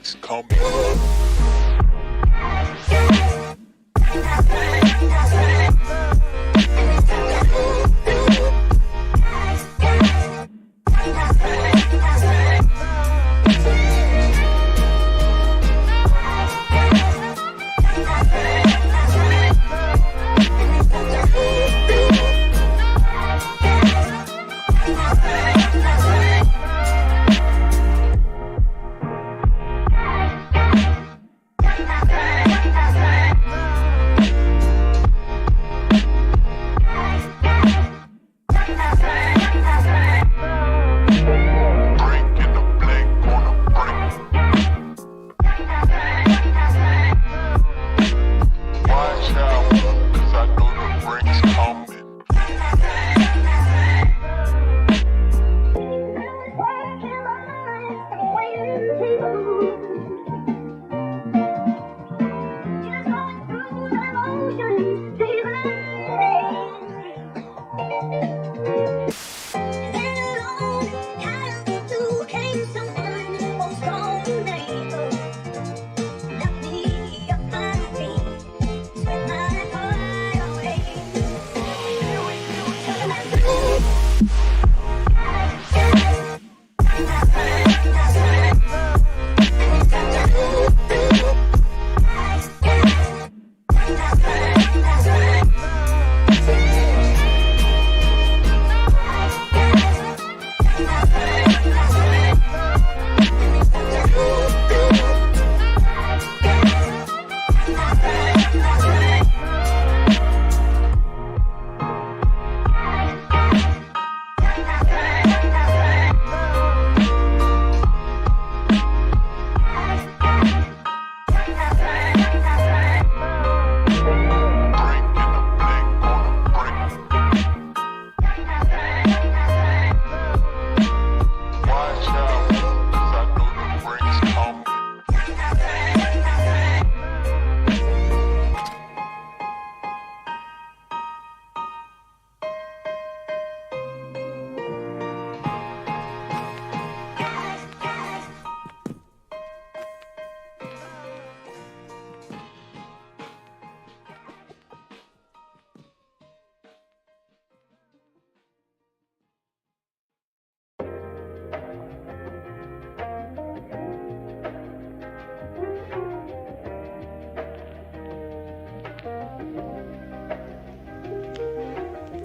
brakes coming.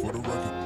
For the record.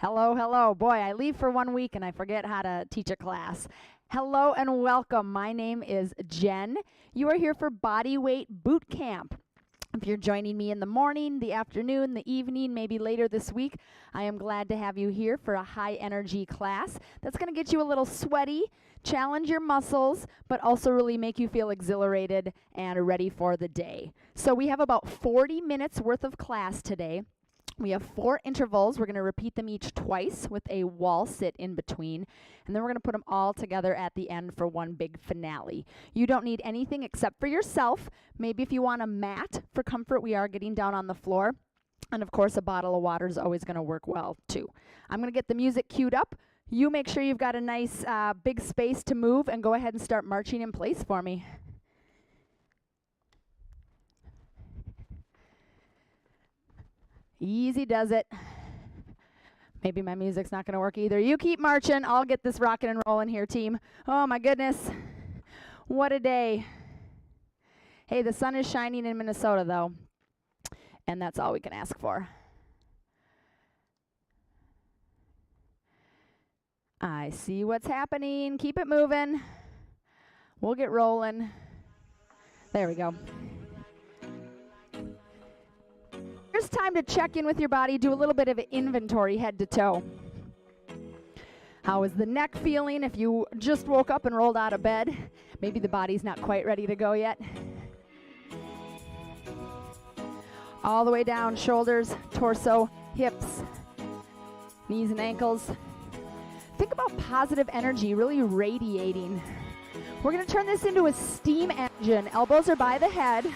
Hello, hello. Boy, I leave for 1 week and I forget how to teach a class. Hello and welcome. My name is Jen. You are here for Bodyweight Bootcamp. If you're joining me in the morning, the afternoon, the evening, maybe later this week, I am glad to have you here for a high energy class that's going to get you a little sweaty, challenge your muscles, but also really make you feel exhilarated and ready for the day. So we have about 40 minutes worth of class today. We have 4 intervals. We're going to repeat them each twice with a wall sit in between. And then we're going to put them all together at the end for one big finale. You don't need anything except for yourself. Maybe if you want a mat for comfort, we are getting down on the floor. And of course, a bottle of water is always going to work well too. I'm going to get the music queued up. You make sure you've got a nice big space to move and go ahead and start marching in place for me. Easy does it. Maybe my music's not going to work either. You keep marching. I'll get this rocking and rolling here, team. Oh, my goodness. What a day. Hey, the sun is shining in Minnesota, though, and that's all we can ask for. I see what's happening. Keep it moving. We'll get rolling. There we go. Here's time to check in with your body, do a little bit of an inventory head to toe. How is the neck feeling if you just woke up and rolled out of bed? Maybe the body's not quite ready to go yet. All the way down, shoulders, torso, hips, knees and ankles. Think about positive energy really radiating. We're going to turn this into a steam engine. Elbows are by the head.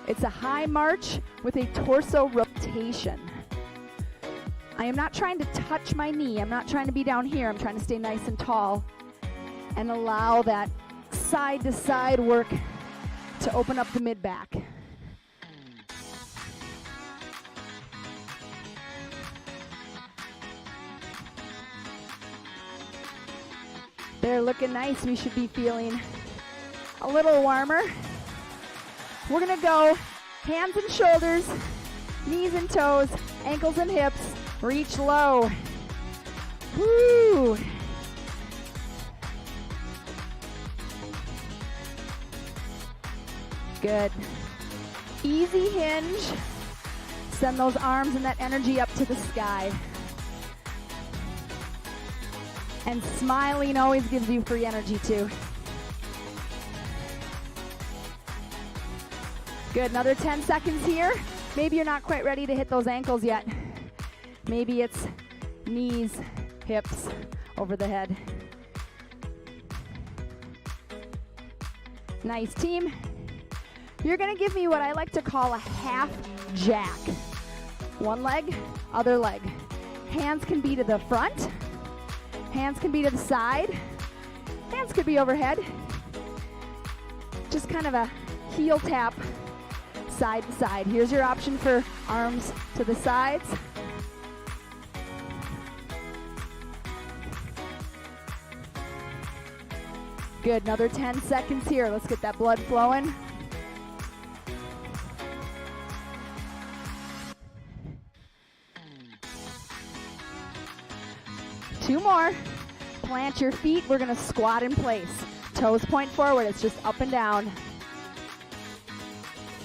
It's a high march with a torso rotation. I am not trying to touch my knee. I'm not trying to be down here. I'm trying to stay nice and tall and allow that side to side work to open up the mid back. They're looking nice. We should be feeling a little warmer. We're going to go hands and shoulders, knees and toes, ankles and hips, reach low. Woo! Good. Easy hinge. Send those arms and that energy up to the sky. And smiling always gives you free energy too. Good, another 10 seconds here. Maybe you're not quite ready to hit those ankles yet. Maybe it's knees, hips, over the head. Nice, team. You're gonna give me what I like to call a half jack. One leg, other leg. Hands can be to the front. Hands can be to the side. Hands could be overhead. Just kind of a heel tap. Side to side. Here's your option for arms to the sides. Good, another 10 seconds here. Let's get that blood flowing. Two more. Plant your feet. We're going to squat in place. Toes point forward. It's just up and down.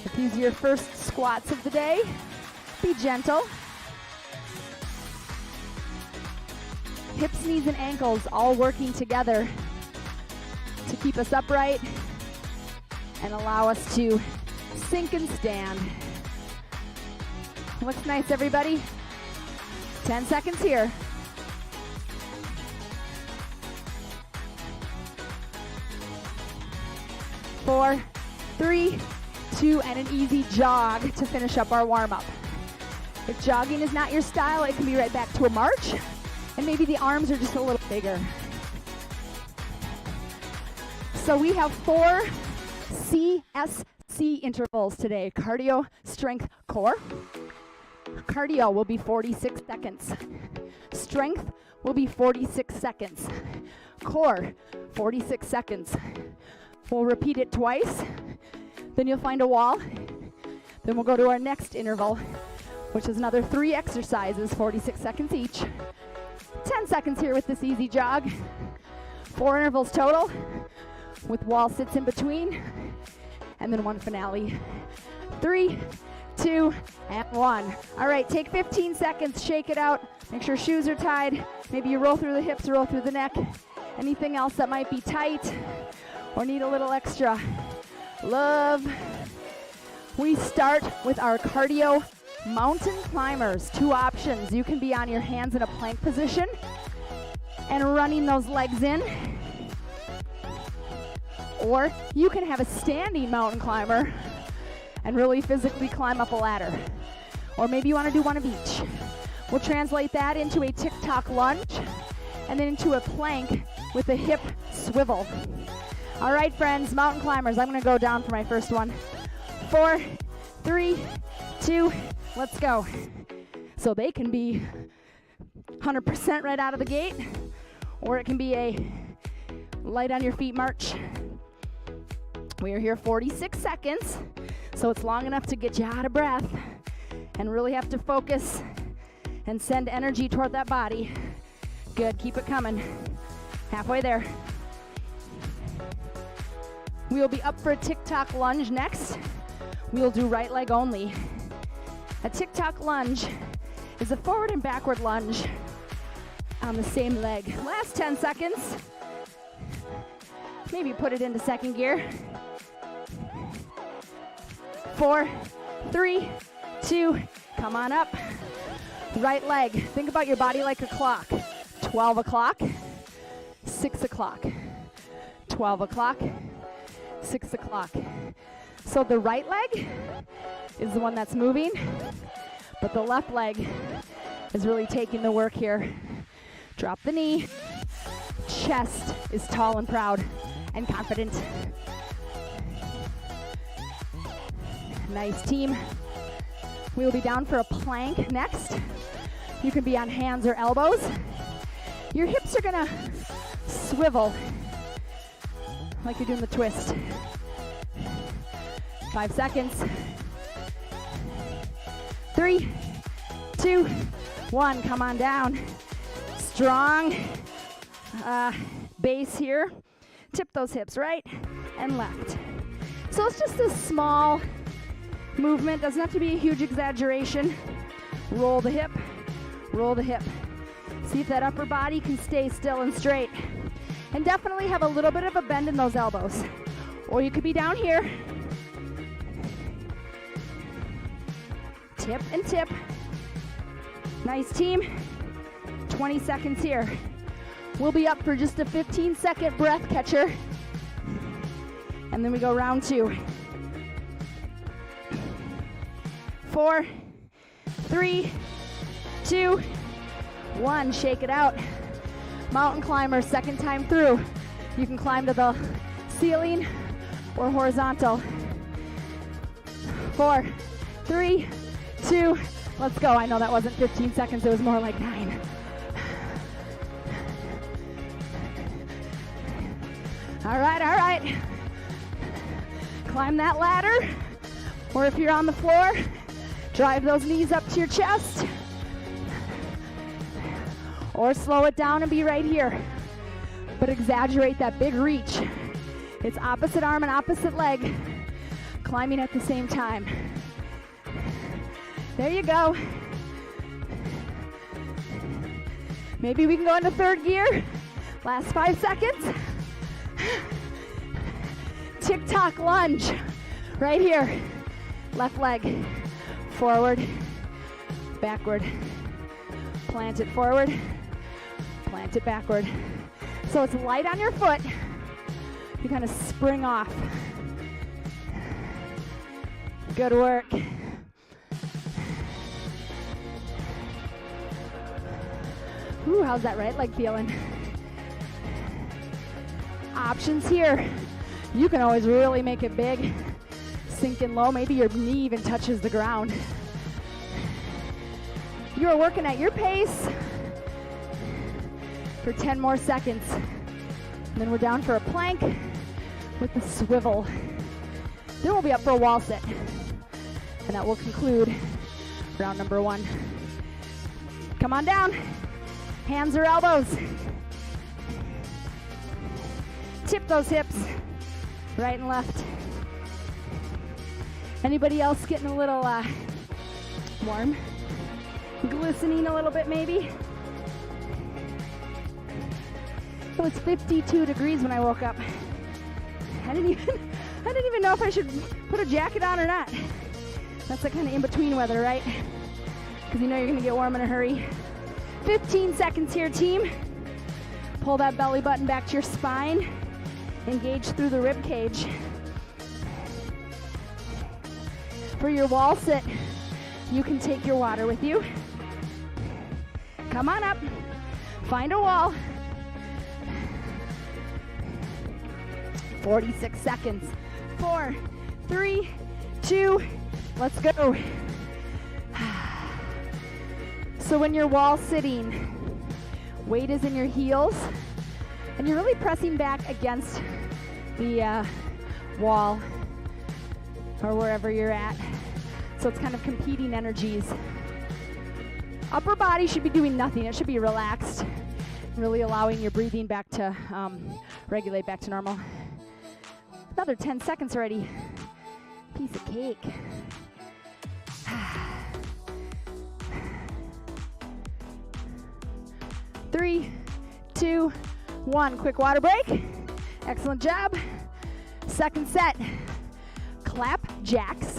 If these are your first squats of the day, be gentle. Hips, knees, and ankles all working together to keep us upright and allow us to sink and stand. Looks nice, everybody. 10 seconds here. 4, 3, 2, and an easy jog to finish up our warm-up. If jogging is not your style, it can be right back to a march, and maybe the arms are just a little bigger. So we have 4 CSC intervals today. Cardio, strength, core. Cardio will be 46 seconds. Strength will be 46 seconds. Core, 46 seconds. We'll repeat it twice. Then you'll find a wall. Then we'll go to our next interval. which is another 3 exercises, 46 seconds each. 10 seconds here with this easy jog. 4 intervals total with wall sits in between, and then 1 finale. 3, 2, and 1. All right, take 15 seconds, shake it out. Make sure shoes are tied. Maybe you roll through the hips, roll through the neck. Anything else that might be tight or need a little extra love. We start with our cardio mountain climbers. 2 options. You can be on your hands in a plank position and running those legs in, or you can have a standing mountain climber and really physically climb up a ladder. Or maybe you want to do one of each. We'll translate that into a Tick-Tock lunge and then into a plank with a hip swivel. All right, friends, mountain climbers. I'm going to go down for my first one. 4, 3, 2, let's go. So they can be 100% right out of the gate, or it can be a light on your feet march. We are here 46 seconds, so it's long enough to get you out of breath and really have to focus and send energy toward that body. Good, keep it coming. Halfway there. We'll be up for a Tick-Tock lunge next. We'll do right leg only. A Tick-Tock lunge is a forward and backward lunge on the same leg. Last 10 seconds. Maybe put it into second gear. 4, 3, 2, come on up. Right leg. Think about your body like a clock. 12 o'clock, 6 o'clock, 12 o'clock, 6 o'clock. So the right leg is the one that's moving, but the left leg is really taking the work here. Drop the knee. Chest is tall and proud and confident. Nice team. We will be down for a plank next. You can be on hands or elbows. Your hips are gonna swivel like you're doing the twist. 5 seconds. 3, 2, 1, come on down. Strong base here. Tip those hips right and left. So it's just a small movement, doesn't have to be a huge exaggeration. Roll the hip, roll the hip. See if that upper body can stay still and straight. And definitely have a little bit of a bend in those elbows. Or you could be down here. Tip and tip. Nice team. 20 seconds here. We'll be up for just a 15-second breath catcher. And then we go round 2. 4, 3, 2, 1. Shake it out. Mountain climber, second time through. You can climb to the ceiling or horizontal. 4, 3, 2, let's go. I know that wasn't 15 seconds, it was more like 9. All right. Climb that ladder, or if you're on the floor, drive those knees up to your chest, or slow it down and be right here. But exaggerate that big reach. It's opposite arm and opposite leg, climbing at the same time. There you go. Maybe we can go into third gear. Last 5 seconds. Tick-Tock lunge, right here. Left leg, forward, backward. Plant it forward, plant it backward. So it's light on your foot. You kind of spring off. Good work. Ooh, how's that right leg feeling? Options here. You can always really make it big. Sink in low. Maybe your knee even touches the ground. You are working at your pace for 10 more seconds. And then we're down for a plank with the swivel. Then we'll be up for a wall sit. And that will conclude Round number 1. Come on down. Hands or elbows. Tip those hips, right and left. Anybody else getting a little warm? Glistening a little bit maybe? It was 52 degrees when I woke up. I didn't even know if I should put a jacket on or not. That's the kind of in-between weather, right? Because you know you're gonna get warm in a hurry. 15 seconds here, team. Pull that belly button back to your spine. Engage through the rib cage. For your wall sit, you can take your water with you. Come on up. Find a wall. 46 seconds. 4, 3, 2, let's go. So when you're wall sitting, weight is in your heels, and you're really pressing back against the wall or wherever you're at. So it's kind of competing energies. Upper body should be doing nothing. It should be relaxed, really allowing your breathing back to regulate back to normal. Another 10 seconds already. Piece of cake. 3, 2, 1. Quick water break. Excellent job. Second set. Clap jacks,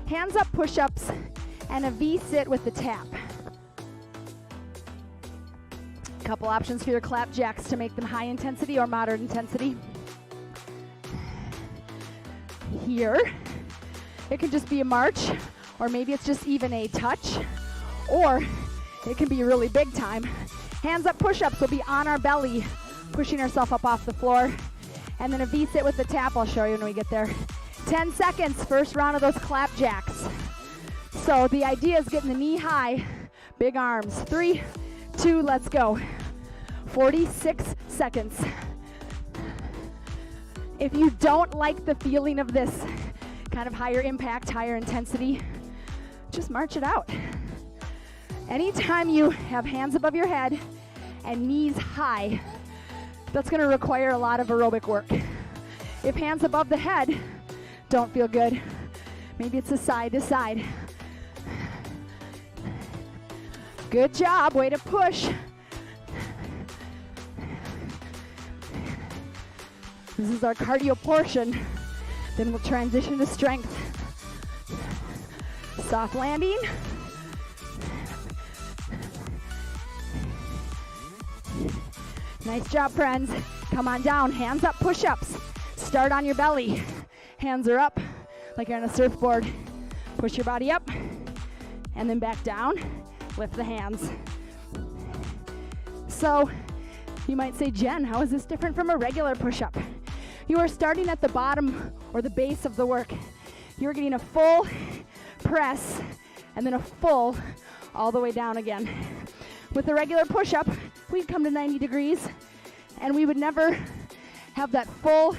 hands up push-ups, and a V-sit with the tap. Couple options for your clap jacks to make them high intensity or moderate intensity. Here, it can just be a march, or maybe it's just even a touch, or it can be really big time. Hands up push-ups will be on our belly, pushing ourselves up off the floor, and then a V-sit with the tap. I'll show you when we get there. 10 seconds, first round of those clap jacks. So the idea is getting the knee high, big arms. 3, 2, let's go. 46 seconds. If you don't like the feeling of this kind of higher impact, higher intensity, just march it out. Anytime you have hands above your head and knees high, that's gonna require a lot of aerobic work. If hands above the head don't feel good, maybe it's a side to side. Good job, way to push. This is our cardio portion. Then we'll transition to strength. Soft landing. Nice job, friends. Come on down, hands up, push-ups. Start on your belly. Hands are up like you're on a surfboard. Push your body up and then back down. Lift the hands. So you might say, Jen, how is this different from a regular push-up? You are starting at the bottom or the base of the work. You're getting a full press and then a full all the way down again. With a regular push-up, we'd come to 90 degrees and we would never have that full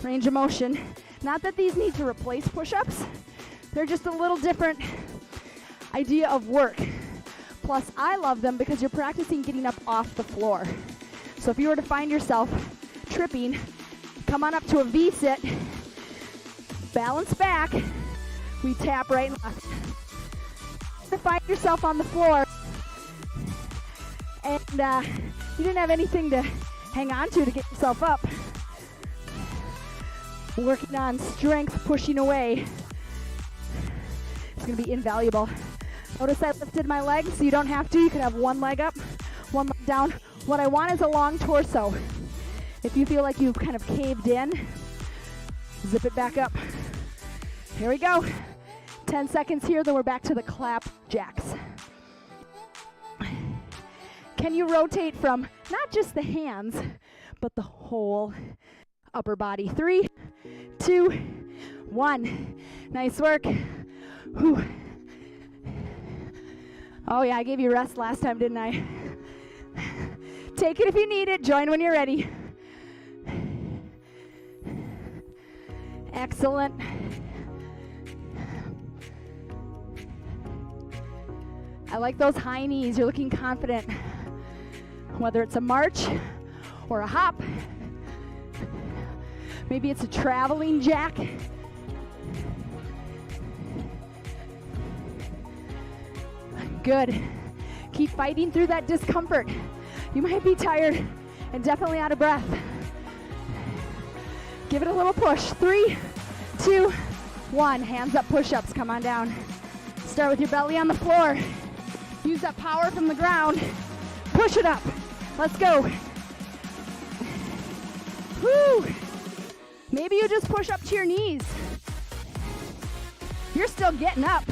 range of motion. Not that these need to replace push-ups, they're just a little different idea of work. Plus, I love them because you're practicing getting up off the floor. So if you were to find yourself tripping, come on up to a V-sit, balance back, we tap right and left. If you find yourself on the floor and you didn't have anything to hang on to get yourself up, working on strength, pushing away, it's going to be invaluable. Notice I lifted my legs, so you don't have to. You can have one leg up, one leg down. What I want is a long torso. If you feel like you've kind of caved in, zip it back up. Here we go. 10 seconds here, then we're back to the clap jacks. Can you rotate from not just the hands, but the whole upper body? 3, 2, 1. Nice work. Whew. Oh yeah, I gave you rest last time, didn't I? Take it if you need it. Join when you're ready. Excellent. I like those high knees. You're looking confident. Whether it's a march or a hop, maybe it's a traveling jack. Good. Keep fighting through that discomfort. You might be tired and definitely out of breath. Give it a little push. 3, 2, 1. Hands up, push-ups. Come on down. Start with your belly on the floor. Use that power from the ground. Push it up. Let's go. Woo. Maybe you just push up to your knees. You're still getting up.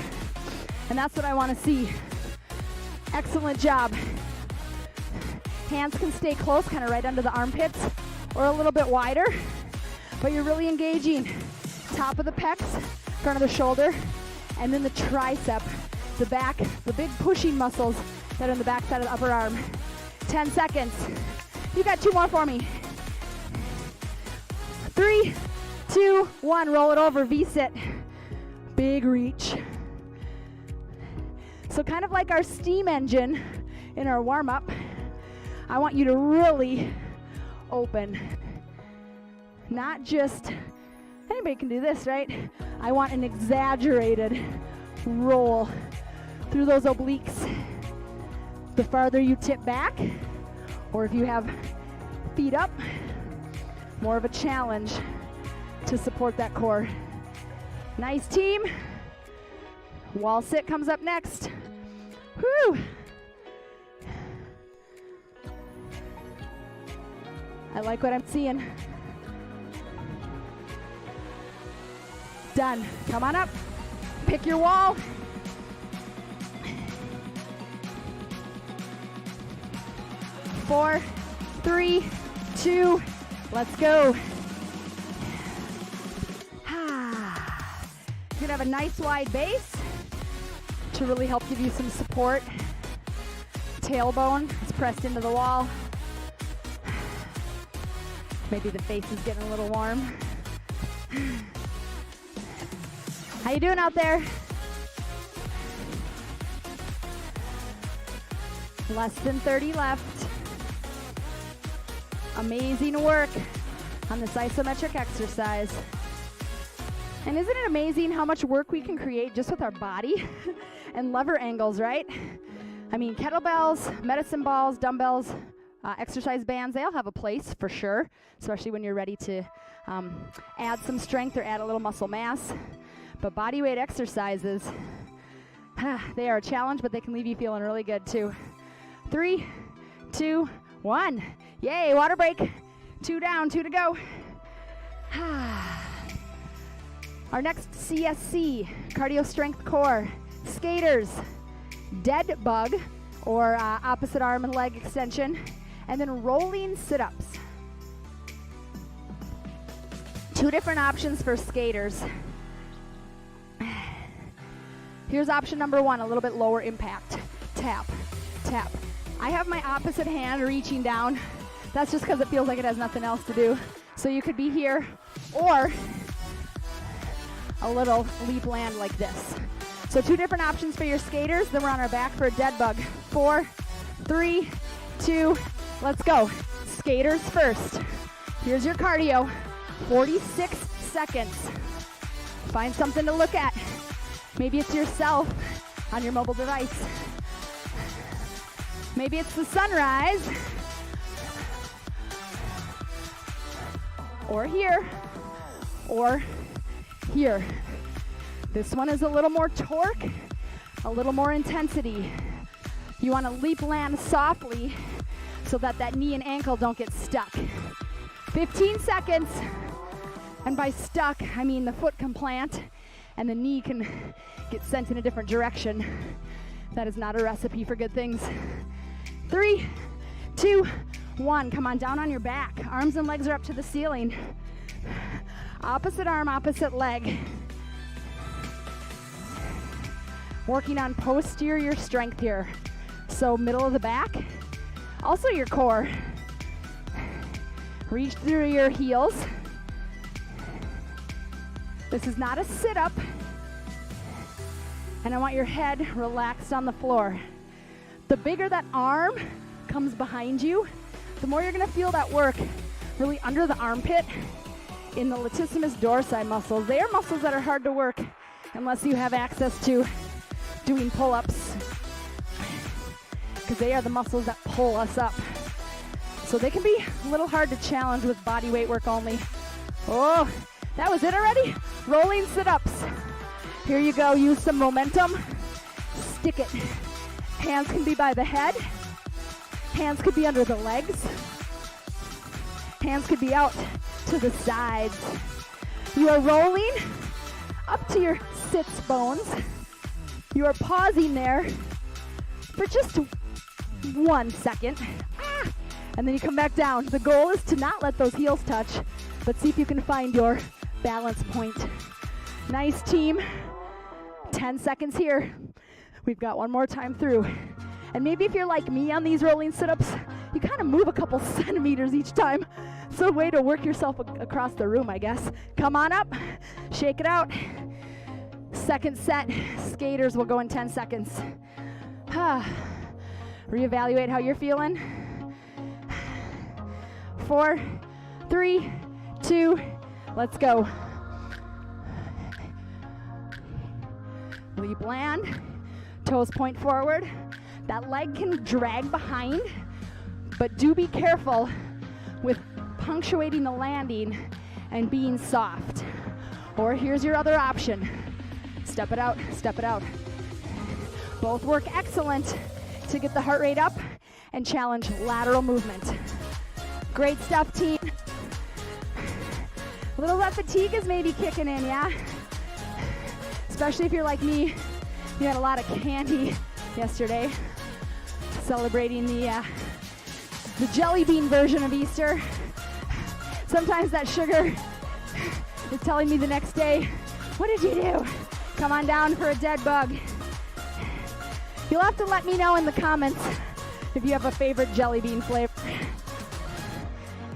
And that's what I want to see. Excellent job. Hands can stay close, kind of right under the armpits, or a little bit wider. But you're really engaging top of the pecs, front of the shoulder, and then the tricep, the back, the big pushing muscles that are in the back side of the upper arm. 10 seconds. You got 2 more for me. 3, 2, 1. Roll it over, V-sit. Big reach. So kind of like our steam engine in our warm-up, I want you to really open. Not just, anybody can do this, right? I want an exaggerated roll through those obliques. The farther you tip back, or if you have feet up, more of a challenge to support that core. Nice team. Wall sit comes up next. Whew. I like what I'm seeing. Done. Come on up. Pick your wall. Four, 3, 2, let's go. You're gonna have a nice wide base to really help give you some support. Tailbone is pressed into the wall. Maybe the face is getting a little warm. How you doing out there? Less than 30 left. Amazing work on this isometric exercise. And isn't it amazing how much work we can create just with our body and lever angles, right? I mean, kettlebells, medicine balls, dumbbells, exercise bands, they all have a place for sure, especially when you're ready to add some strength or add a little muscle mass. But body weight exercises, they are a challenge, but they can leave you feeling really good too. 3, 2, 1. Yay, water break. 2 down, 2 to go. Our next CSC, cardio strength core, skaters, dead bug, or opposite arm and leg extension, and then rolling sit-ups. 2 different options for skaters. Here's option number 1, a little bit lower impact. Tap, tap. I have my opposite hand reaching down. That's just because it feels like it has nothing else to do. So you could be here, or a little leap land like this. So 2 different options for your skaters. Then we're on our back for a dead bug. 4, 3, 2, let's go. Skaters first. Here's your cardio. 46 seconds. Find something to look at. Maybe it's yourself on your mobile device. Maybe it's the sunrise. Or here. Or here. This one is a little more torque, a little more intensity. You want to leap land softly so that that knee and ankle don't get stuck. 15 seconds. And by stuck, I mean the foot can plant and the knee can get sent in a different direction. That is not a recipe for good things. 3, 2, 1. Come on, down on your back. Arms and legs are up to the ceiling. Opposite arm, opposite leg. Working on posterior strength here. So middle of the back, also your core. Reach through your heels. This is not a sit-up. And I want your head relaxed on the floor. The bigger that arm comes behind you, the more you're gonna feel that work really under the armpit in the latissimus dorsi muscles. They are muscles that are hard to work unless you have access to doing pull-ups, because they are the muscles that pull us up. So they can be a little hard to challenge with body weight work only. Oh, that was it already? Rolling sit-ups. Here you go, use some momentum. Stick it. Hands can be by the head. Hands could be under the legs. Hands could be out to the sides. You are rolling up to your sits bones. You are pausing there for just 1 second. And then you come back down. The goal is to not let those heels touch, but see if you can find your balance point. Nice, team. 10 seconds here. We've got one more time through. And maybe if you're like me on these rolling sit-ups, you kind of move a couple centimeters each time. It's a way to work yourself across the room, I guess. Come on up, shake it out. Second set, skaters will go in 10 seconds. Reevaluate how you're feeling. 4, 3, 2, let's go. Leap land, toes point forward. That leg can drag behind, but do be careful with punctuating the landing and being soft. Or here's your other option. Step it out, step it out. Both work excellent to get the heart rate up and challenge lateral movement. Great stuff, team. A little of that fatigue is maybe kicking in, yeah? Especially if you're like me, you had a lot of candy yesterday, celebrating the jelly bean version of Easter. Sometimes that sugar is telling me the next day, what did you do? Come on down for a dead bug. You'll have to let me know in the comments if you have a favorite jelly bean flavor.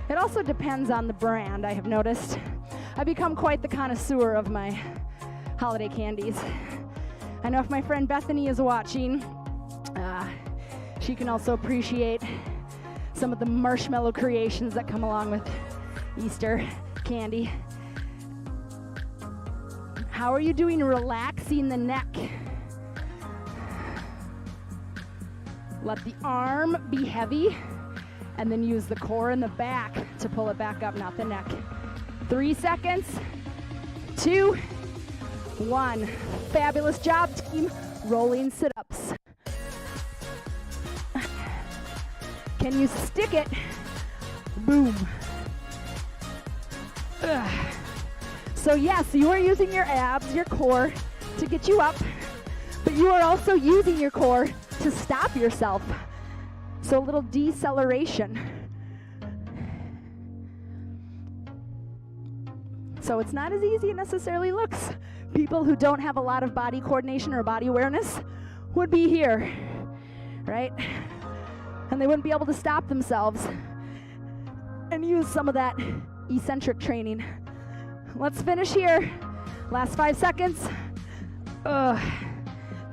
It also depends on the brand, I have noticed. I've become quite the connoisseur of my holiday candies. I know if my friend Bethany is watching, she can also appreciate some of the marshmallow creations that come along with Easter candy. How are you doing relaxing the neck? Let the arm be heavy, and then use the core and the back to pull it back up, not the neck. 3 seconds, 2, 1. Fabulous job, team. Rolling sit-ups. Can you stick it? Boom. So yes, you are using your abs, your core, to get you up, but you are also using your core to stop yourself. So a little deceleration. So it's not as easy as it necessarily looks. People who don't have a lot of body coordination or body awareness would be here, right? And they wouldn't be able to stop themselves and use some of that eccentric training. Let's finish here. Last 5 seconds.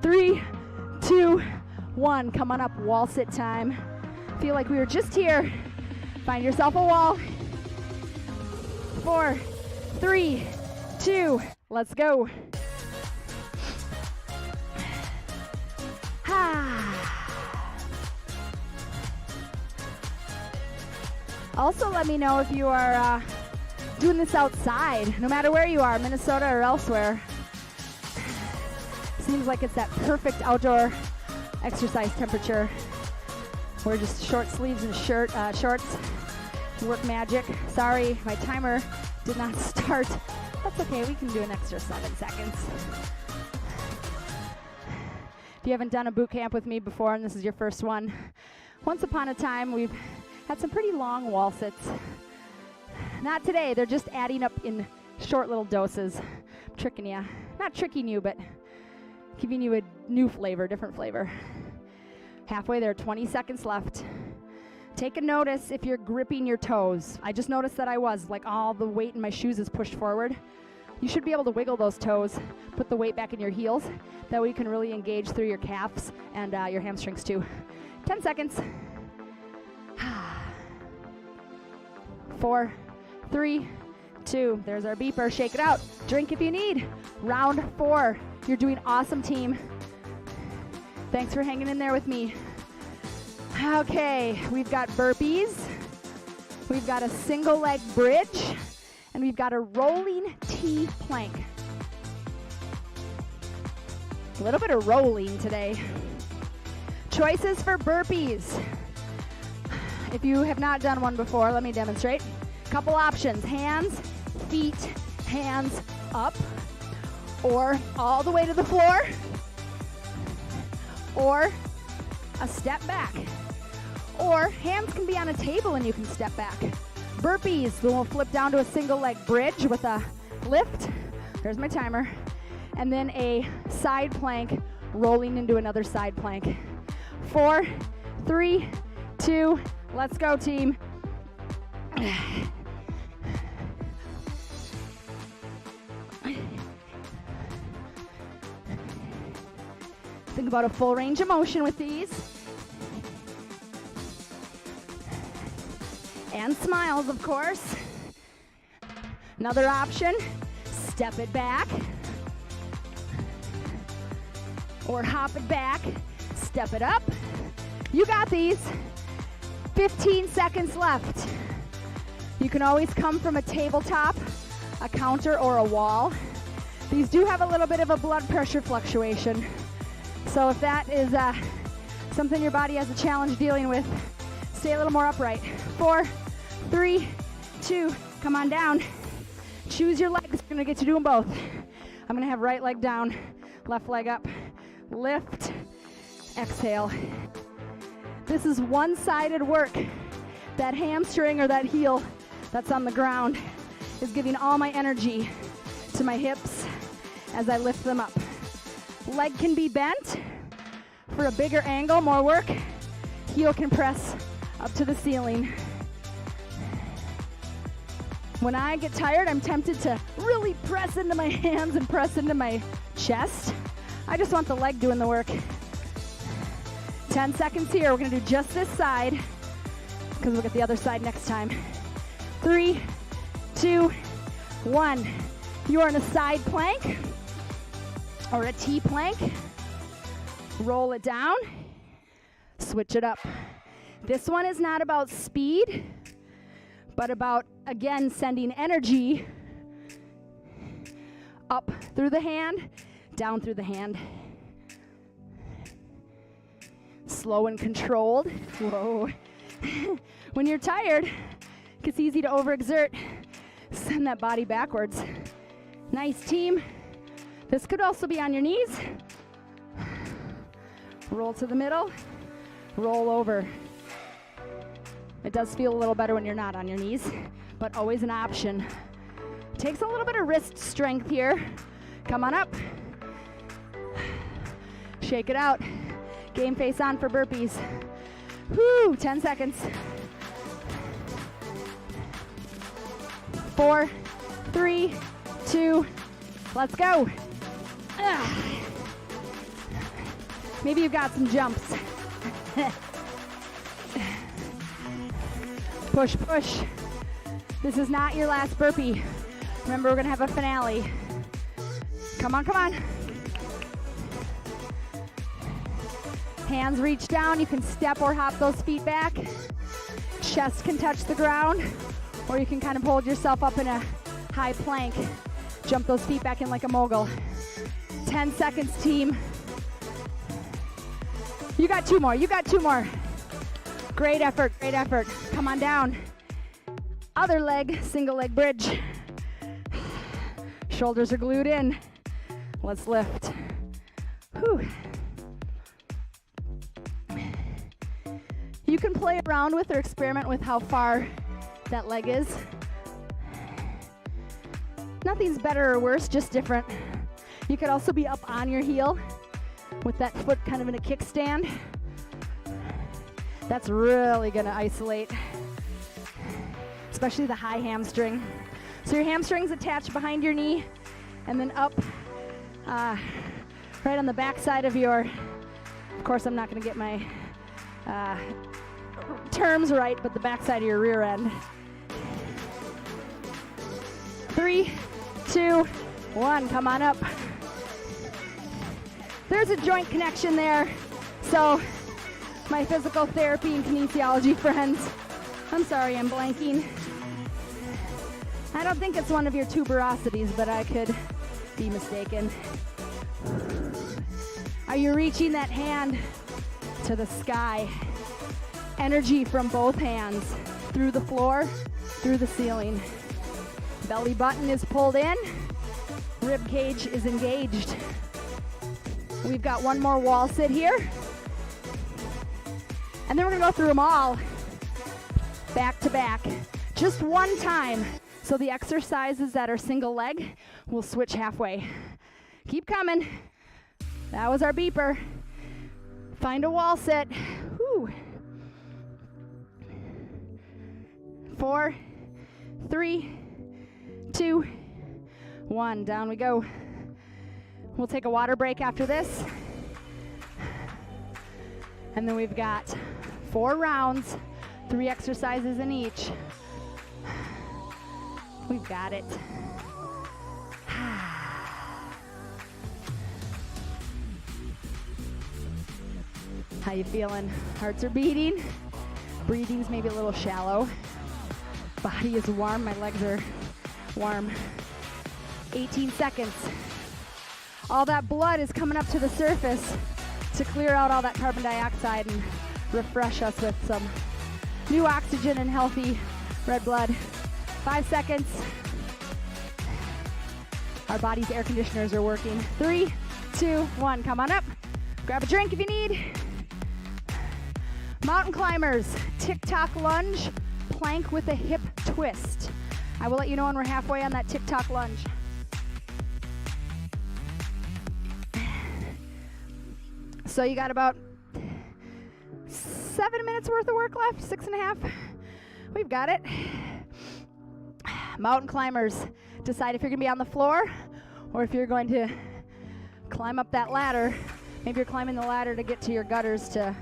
3, 2, 1. Come on up, wall sit time. Feel like we were just here. Find yourself a wall. 4, 3, 2, let's go. Also, let me know if you are doing this outside, no matter where you are, Minnesota or elsewhere. Seems like it's that perfect outdoor exercise temperature. We're just short sleeves and shorts. Work magic. Sorry, my timer did not start. That's okay, we can do an extra 7 seconds. If you haven't done a boot camp with me before and this is your first one, once upon a time we've had some pretty long wall sits. Not today, they're just adding up in short little doses. I'm tricking you. Not tricking you, but giving you a new flavor, different flavor. Halfway there, 20 seconds left. Take a notice if you're gripping your toes. I just noticed that I was, like all the weight in my shoes is pushed forward. You should be able to wiggle those toes, put the weight back in your heels. That way you can really engage through your calves and your hamstrings too. 10 seconds. 4, 3, 2. There's our beeper. Shake it out. Drink if you need. Round 4. You're doing awesome, team. Thanks for hanging in there with me. Okay, we've got burpees. We've got a single leg bridge. And we've got a rolling T plank. A little bit of rolling today. Choices for burpees. If you have not done one before, let me demonstrate. Couple options: hands, feet, hands up, or all the way to the floor, or a step back. Or hands can be on a table and you can step back. Burpees, then we'll flip down to a single leg bridge with a lift. There's my timer. And then a side plank rolling into another side plank. 4, 3, 2, let's go, team. Think about a full range of motion with these. And smiles, of course. Another option, step it back. Or hop it back, step it up. You got these. 15 seconds left. You can always come from a tabletop, a counter, or a wall. These do have a little bit of a blood pressure fluctuation. So if that is something your body has a challenge dealing with, stay a little more upright. 4, 3, 2, come on down. Choose your legs. We're gonna get you doing both. I'm gonna have right leg down, left leg up. Lift, exhale. This is one-sided work. That hamstring or that heel that's on the ground is giving all my energy to my hips as I lift them up. Leg can be bent for a bigger angle, more work. Heel can press up to the ceiling. When I get tired, I'm tempted to really press into my hands and press into my chest. I just want the leg doing the work. 10 seconds here. We're gonna do just this side because we'll get the other side next time. 3, 2, 1. You are in a side plank or a T plank. Roll it down, switch it up. This one is not about speed, but about, again, sending energy up through the hand, down through the hand. Slow and controlled. Whoa. When you're tired, it's easy to overexert. Send that body backwards. Nice, team. This could also be on your knees. Roll to the middle, roll over. It does feel a little better when you're not on your knees, but always an option. Takes a little bit of wrist strength here. Come on up. Shake it out. Game face on for burpees. Whoo, 10 seconds. 4, 3, 2, let's go. Maybe you've got some jumps. Push, push. This is not your last burpee. Remember, we're gonna have a finale. Come on, come on. Hands reach down. You can step or hop those feet back. Chest can touch the ground, or you can kind of hold yourself up in a high plank. Jump those feet back in like a mogul. 10 seconds, team. You got 2 more, you got 2 more. Great effort, great effort. Come on down. Other leg, single leg bridge. Shoulders are glued in. Let's lift. Whew. You can play around with or experiment with how far that leg is. Nothing's better or worse, just different. You could also be up on your heel with that foot kind of in a kickstand. That's really gonna isolate, especially the high hamstring. So your hamstring's attached behind your knee. and then up right on the back side of your, of course I'm not going to get my terms right, but the back side of your rear end. 3, 2, 1, come on up. There's a joint connection there, so my physical therapy and kinesiology friends, I'm sorry, I'm blanking. I don't think it's one of your tuberosities, but I could be mistaken. Are you reaching that hand to the sky? Energy from both hands, through the floor, through the ceiling. Belly button is pulled in, rib cage is engaged. We've got one more wall sit here. And then we're gonna go through them all, back to back, just one time. So the exercises that are single leg, we'll switch halfway. Keep coming. That was our beeper. Find a wall sit. Whew. 4, 3, 2, 1. Down we go. We'll take a water break after this. And then we've got 4 rounds, 3 exercises in each. We've got it. How you feeling? Hearts are beating. Breathing's maybe a little shallow. Body is warm. My legs are warm. 18 seconds. All that blood is coming up to the surface to clear out all that carbon dioxide and refresh us with some new oxygen and healthy red blood. 5 seconds. Our body's air conditioners are working. 3, 2, 1. Come on up. Grab a drink if you need. Mountain climbers, Tick-Tock Lunge, plank with a hip twist. I will let you know when we're halfway on that Tick-Tock Lunge. So you got about 7 minutes worth of work left, 6.5. We've got it. Mountain climbers, decide if you're gonna be on the floor or if you're going to climb up that ladder. Maybe you're climbing the ladder to get to your gutters to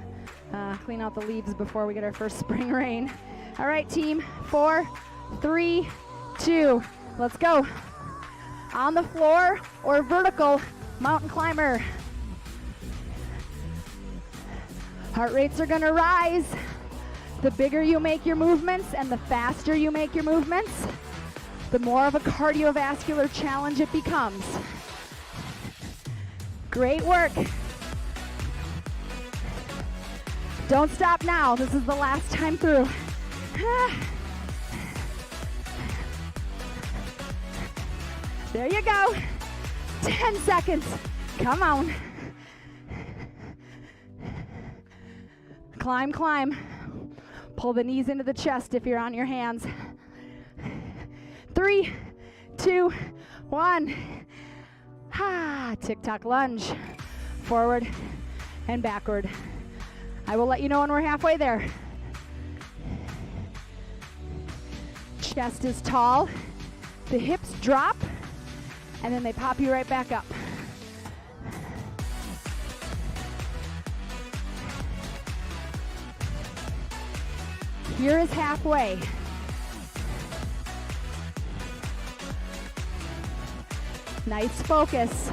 clean out the leaves before we get our first spring rain. All right, team, 4, 3, 2, let's go. On the floor or vertical mountain climber. Heart rates are gonna rise. The bigger you make your movements and the faster you make your movements, the more of a cardiovascular challenge it becomes. Great work. Don't stop now. This is the last time through. There you go. 10 seconds. Come on. Climb, climb. Pull the knees into the chest if you're on your hands. 3, 2, 1. Tick-Tock Lunge. Forward and backward. I will let you know when we're halfway there. Chest is tall. The hips drop, and then they pop you right back up. Here is halfway. Nice focus.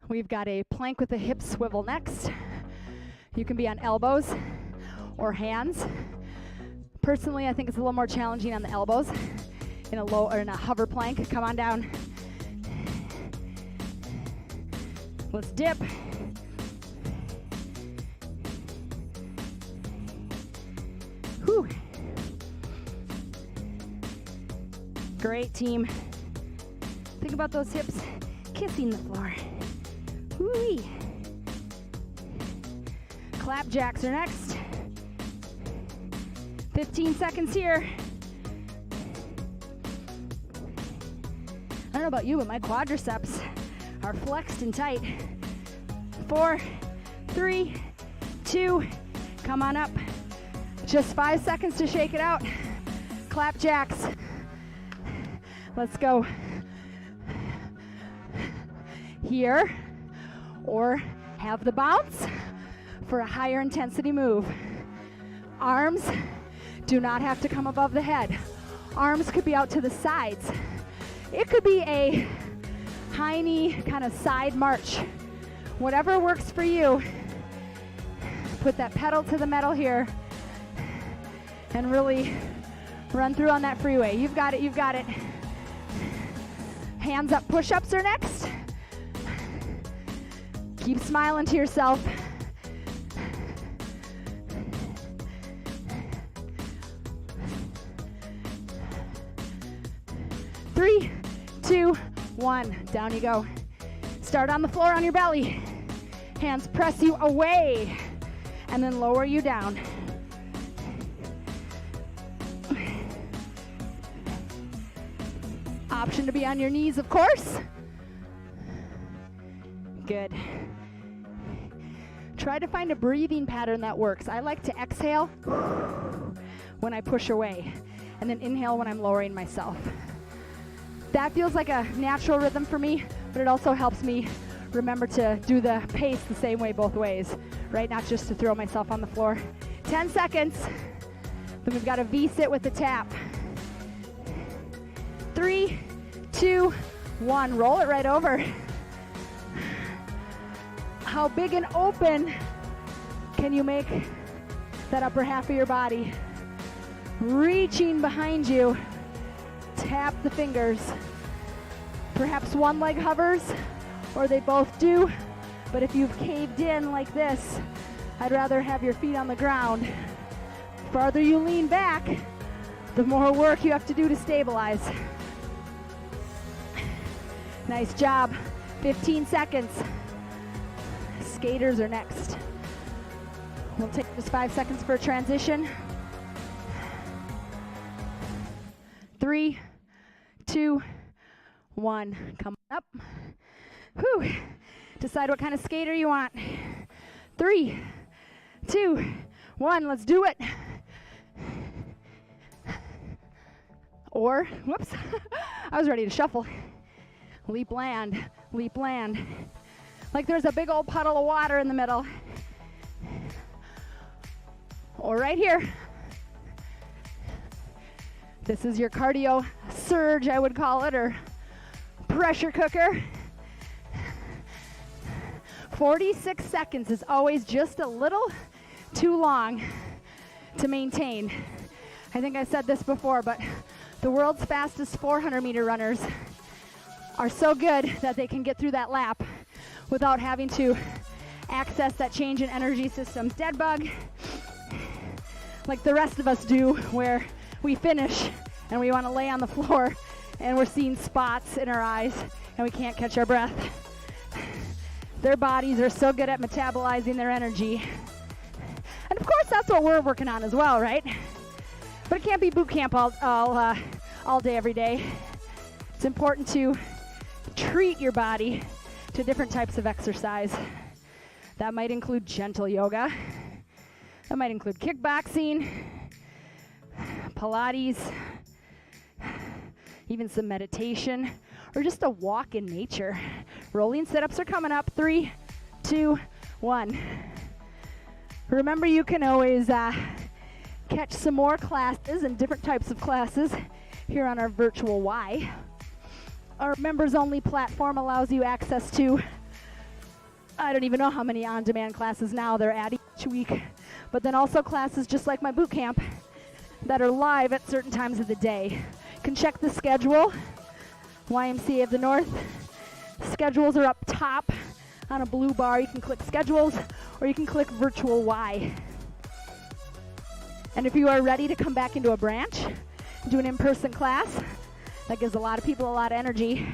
We've got a plank with a hip swivel next. You can be on elbows or hands. Personally, I think it's a little more challenging on the elbows in a low or in a hover plank. Come on down. Let's dip. Whew. Great, team. Think about those hips kissing the floor. Whoo-wee. Clap jacks are next. 15 seconds here. I don't know about you, but my quadriceps are flexed and tight. 4, 3, 2, come on up. Just 5 seconds to shake it out. Clap jacks. Let's go. Here, or have the bounce for a higher intensity move. Arms do not have to come above the head. Arms could be out to the sides. It could be a high knee kind of side march. Whatever works for you. Put that pedal to the metal here and really run through on that freeway. You've got it, you've got it. Hands up, push-ups are next. Keep smiling to yourself. Three, 2, 1, down you go. Start on the floor on your belly. Hands press you away and then lower you down. Option to be on your knees, of course. Good. Try to find a breathing pattern that works. I like to exhale when I push away and then inhale when I'm lowering myself. That feels like a natural rhythm for me, but it also helps me remember to do the pace the same way both ways, right? Not just to throw myself on the floor. 10 seconds. Then we've got a V-sit with the tap. 3, 2, 1. Roll it right over. How big and open can you make that upper half of your body? Reaching behind you. Tap the fingers. Perhaps one leg hovers, or they both do. But if you've caved in like this, I'd rather have your feet on the ground. The farther you lean back, the more work you have to do to stabilize. Nice job. 15 seconds. Skaters are next. We'll take just 5 seconds for a transition. 3, 2, 1. Come up. Whew. Decide what kind of skater you want. 3, 2, 1. Let's do it. Or, whoops, I was ready to shuffle. Leap land, leap land. Like there's a big old puddle of water in the middle. Or right here. This is your cardio surge, I would call it, or pressure cooker. 46 seconds is always just a little too long to maintain. I think I said this before, but the world's fastest 400-meter runners are so good that they can get through that lap without having to access that change in energy system. Dead bug, like the rest of us do, where we finish and we want to lay on the floor and we're seeing spots in our eyes and we can't catch our breath. Their bodies are so good at metabolizing their energy. And of course, that's what we're working on as well, right? But it can't be boot camp all day, every day. It's important to treat your body to different types of exercise. That might include gentle yoga. That might include kickboxing, Pilates, even some meditation, or just a walk in nature. Rolling sit-ups are coming up. 3, 2, 1. Remember, you can always catch some more classes and different types of classes here on our virtual Y. Our members-only platform allows you access to, I don't even know how many on-demand classes now they're adding each week, but then also classes just like my boot camp that are live at certain times of the day. You can check the schedule. YMCA of the North. Schedules are up top on a blue bar. You can click schedules, or you can click virtual Y. And if you are ready to come back into a branch, do an in-person class, that gives a lot of people a lot of energy,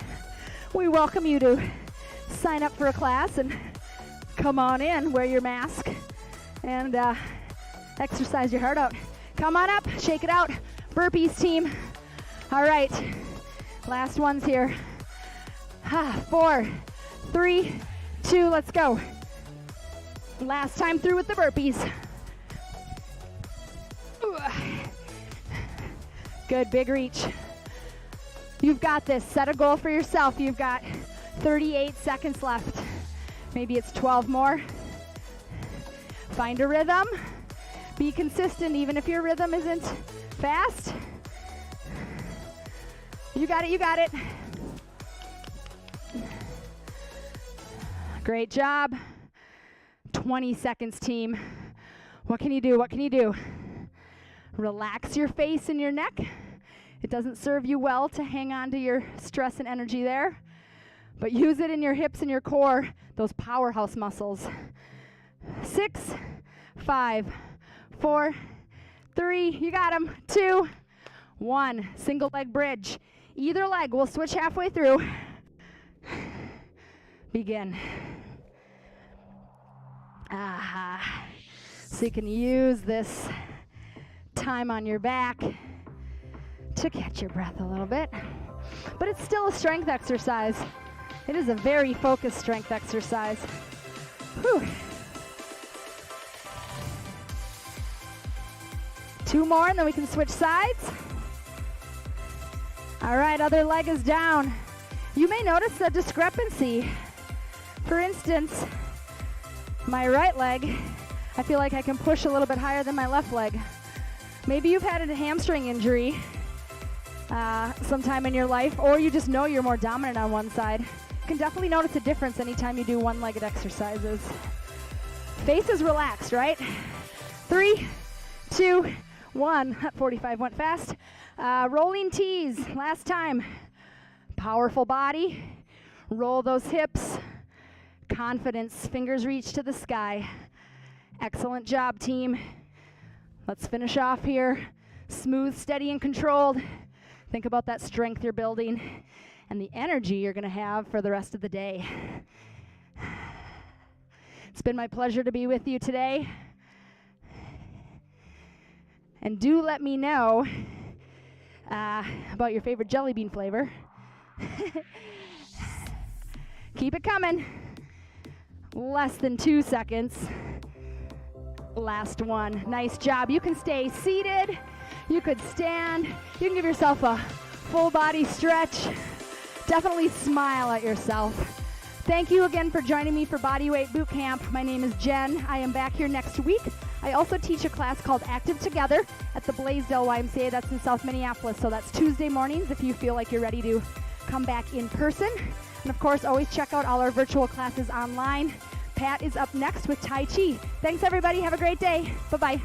we welcome you to sign up for a class and come on in, wear your mask, and exercise your heart out. Come on up, shake it out. Burpees team. All right, last ones here. 4, 3, 2, let's go. Last time through with the burpees. Good, big reach. You've got this. Set a goal for yourself. You've got 38 seconds left. Maybe it's 12 more. Find a rhythm. Be consistent even if your rhythm isn't fast. You got it, you got it. Great job. 20 seconds, team. What can you do? What can you do? Relax your face and your neck. It doesn't serve you well to hang on to your stress and energy there, but use it in your hips and your core, those powerhouse muscles. 6, 5, 4, 3, you got them. 2, 1, single leg bridge. Either leg, we'll switch halfway through. Begin. So you can use this time on your back to catch your breath a little bit. But it's still a strength exercise. It is a very focused strength exercise. Whew. 2 more and then we can switch sides. All right, other leg is down. You may notice a discrepancy. For instance, my right leg, I feel like I can push a little bit higher than my left leg. Maybe you've had a hamstring injury sometime in your life, or you just know you're more dominant on one side. You can definitely notice a difference anytime you do one-legged exercises. Face is relaxed, right? 3, 2, 1. 45 went fast. Rolling tees, last time. Powerful body. Roll those hips. Confidence, fingers reach to the sky. Excellent job, team. Let's finish off here. Smooth, steady, and controlled. Think about that strength you're building and the energy you're going to have for the rest of the day. It's been my pleasure to be with you today. And do let me know about your favorite jelly bean flavor. Keep it coming. Less than 2 seconds. Last one. Nice job. You can stay seated. You could stand. You can give yourself a full body stretch. Definitely smile at yourself. Thank you again for joining me for Bodyweight Bootcamp. My name is Jen. I am back here next week. I also teach a class called Active Together at the Blaisdell YMCA. That's in South Minneapolis. So that's Tuesday mornings if you feel like you're ready to come back in person. And of course, always check out all our virtual classes online. Pat is up next with Tai Chi. Thanks, everybody. Have a great day. Bye-bye.